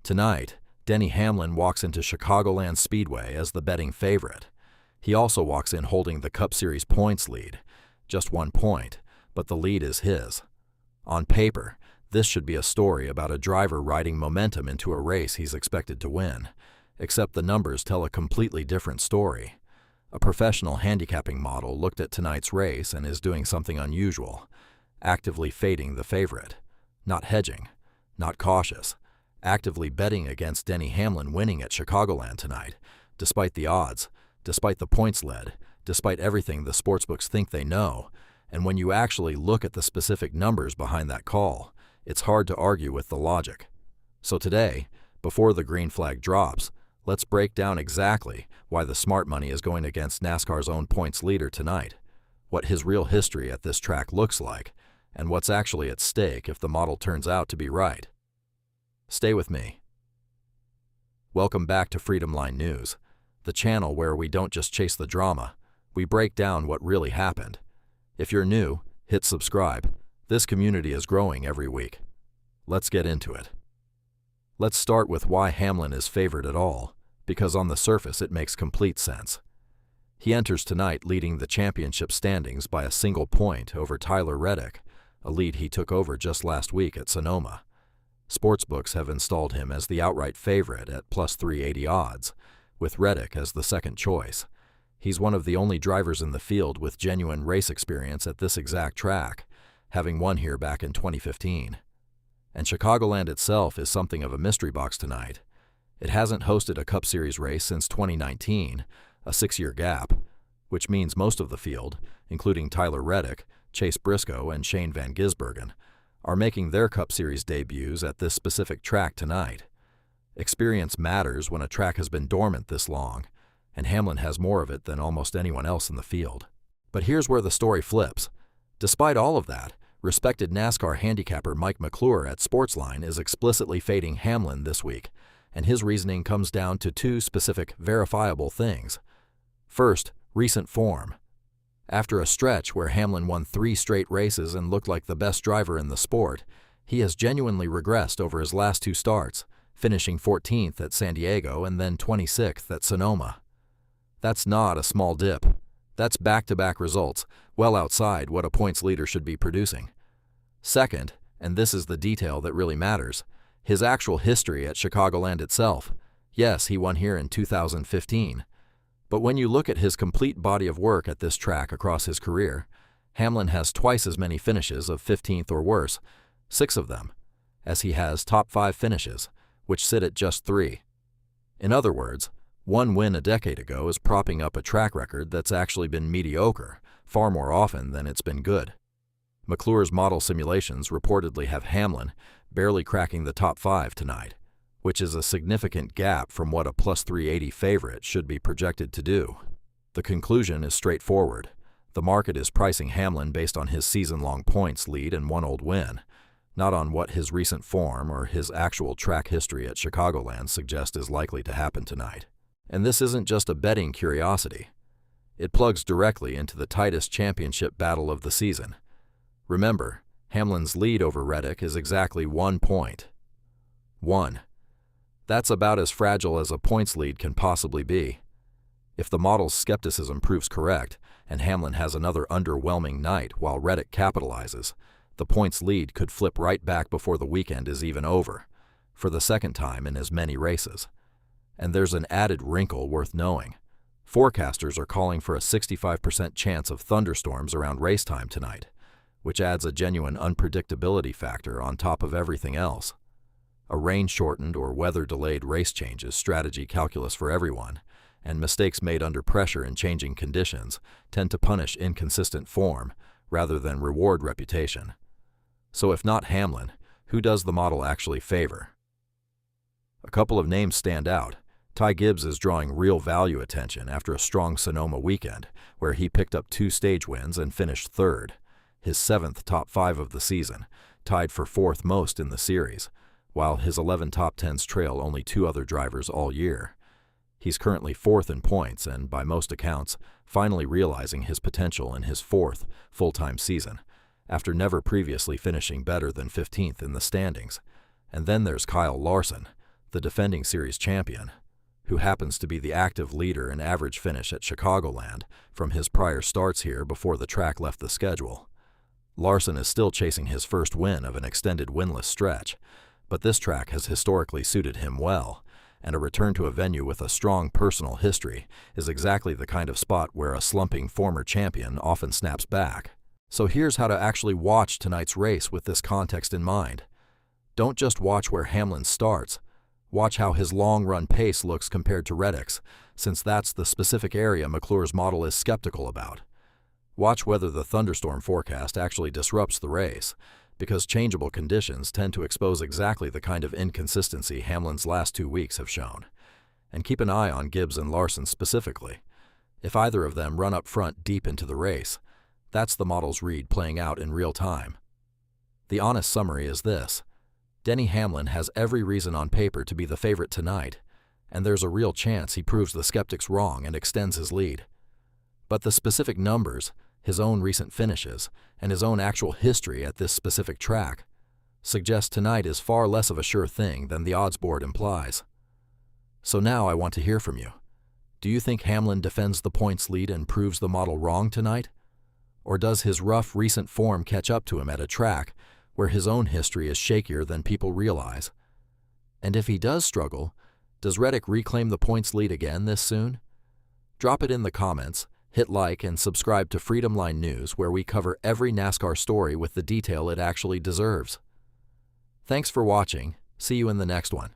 Tonight, Denny Hamlin walks into Chicagoland Speedway as the betting favorite. He also walks in holding the Cup Series points lead. Just 1 point, but the lead is his. On paper, this should be a story about a driver riding momentum into a race he's expected to win, except the numbers tell a completely different story. A professional handicapping model looked at tonight's race and is doing something unusual, actively fading the favorite. Not hedging, not cautious, actively betting against Denny Hamlin winning at Chicagoland tonight, despite the odds, despite the points led, despite everything the sportsbooks think they know. And when you actually look at the specific numbers behind that call, it's hard to argue with the logic. So today, before the green flag drops, let's break down exactly why the smart money is going against NASCAR's own points leader tonight, what his real history at this track looks like, and what's actually at stake if the model turns out to be right. Stay with me. Welcome back to Freedom Line News, the channel where we don't just chase the drama, we break down what really happened. If you're new, hit subscribe. This community is growing every week. Let's get into it. Let's start with why Hamlin is favored at all, because on the surface it makes complete sense. He enters tonight leading the championship standings by a single point over Tyler Reddick, a lead he took over just last week at Sonoma. Sportsbooks have installed him as the outright favorite at plus 380 odds, with Reddick as the second choice. He's one of the only drivers in the field with genuine race experience at this exact track, having won here back in 2015. And Chicagoland itself is something of a mystery box tonight. It hasn't hosted a Cup Series race since 2019, a 6-year gap, which means most of the field, including Tyler Reddick, Chase Briscoe, and Shane Van Gisbergen, are making their Cup Series debuts at this specific track tonight. Experience matters when a track has been dormant this long, and Hamlin has more of it than almost anyone else in the field. But here's where the story flips. Despite all of that, respected NASCAR handicapper Mike McClure at Sportsline is explicitly fading Hamlin this week, and his reasoning comes down to 2 specific, verifiable things. First, recent form. After a stretch where Hamlin won 3 straight races and looked like the best driver in the sport, he has genuinely regressed over his last 2 starts, finishing 14th at San Diego and then 26th at Sonoma. That's not a small dip. That's back-to-back results, well outside what a points leader should be producing. Second, and this is the detail that really matters, his actual history at Chicagoland itself. Yes, he won here in 2015. But when you look at his complete body of work at this track across his career, Hamlin has twice as many finishes of 15th or worse, 6 of them, as he has top 5 finishes, which sit at just 3. In other words, 1 win a decade ago is propping up a track record that's actually been mediocre far more often than it's been good. McClure's model simulations reportedly have Hamlin barely cracking the top 5 tonight, which is a significant gap from what a plus 380 favorite should be projected to do. The conclusion is straightforward. The market is pricing Hamlin based on his season-long points lead and 1 old win, not on what his recent form or his actual track history at Chicagoland suggest is likely to happen tonight. And this isn't just a betting curiosity. It plugs directly into the tightest championship battle of the season. Remember, Hamlin's lead over Reddick is exactly 1 point. 1. That's about as fragile as a points lead can possibly be. If the model's skepticism proves correct, and Hamlin has another underwhelming night while Reddick capitalizes, the points lead could flip right back before the weekend is even over, for the second time in as many races. And there's an added wrinkle worth knowing. Forecasters are calling for a 65% chance of thunderstorms around race time tonight, which adds a genuine unpredictability factor on top of everything else. A rain-shortened or weather-delayed race changes strategy calculus for everyone, and mistakes made under pressure in changing conditions tend to punish inconsistent form rather than reward reputation. So if not Hamlin, who does the model actually favor? A couple of names stand out. Ty Gibbs is drawing real value attention after a strong Sonoma weekend, where he picked up 2 stage wins and finished 3rd, his 7th top 5 of the season, tied for 4th most in the series, while his 11 top 10s trail only 2 other drivers all year. He's currently 4th in points and, by most accounts, finally realizing his potential in his 4th full-time season, after never previously finishing better than 15th in the standings. And then there's Kyle Larson, the defending series champion, who happens to be the active leader in average finish at Chicagoland from his prior starts here before the track left the schedule. Larson is still chasing his first win of an extended winless stretch, but this track has historically suited him well, and a return to a venue with a strong personal history is exactly the kind of spot where a slumping former champion often snaps back. So here's how to actually watch tonight's race with this context in mind. Don't just watch where Hamlin starts. Watch how his long-run pace looks compared to Reddick's, since that's the specific area McClure's model is skeptical about. Watch whether the thunderstorm forecast actually disrupts the race, because changeable conditions tend to expose exactly the kind of inconsistency Hamlin's last 2 weeks have shown. And keep an eye on Gibbs and Larson specifically. If either of them run up front deep into the race, that's the model's read playing out in real time. The honest summary is this. Denny Hamlin has every reason on paper to be the favorite tonight, and there's a real chance he proves the skeptics wrong and extends his lead. But the specific numbers, his own recent finishes, and his own actual history at this specific track suggest tonight is far less of a sure thing than the odds board implies. So now I want to hear from you. Do you think Hamlin defends the points lead and proves the model wrong tonight? Or does his rough recent form catch up to him at a track where his own history is shakier than people realize? And if he does struggle, does Reddick reclaim the points lead again this soon? Drop it in the comments, hit like, and subscribe to Freedom Line News, where we cover every NASCAR story with the detail it actually deserves. Thanks for watching. See you in the next one.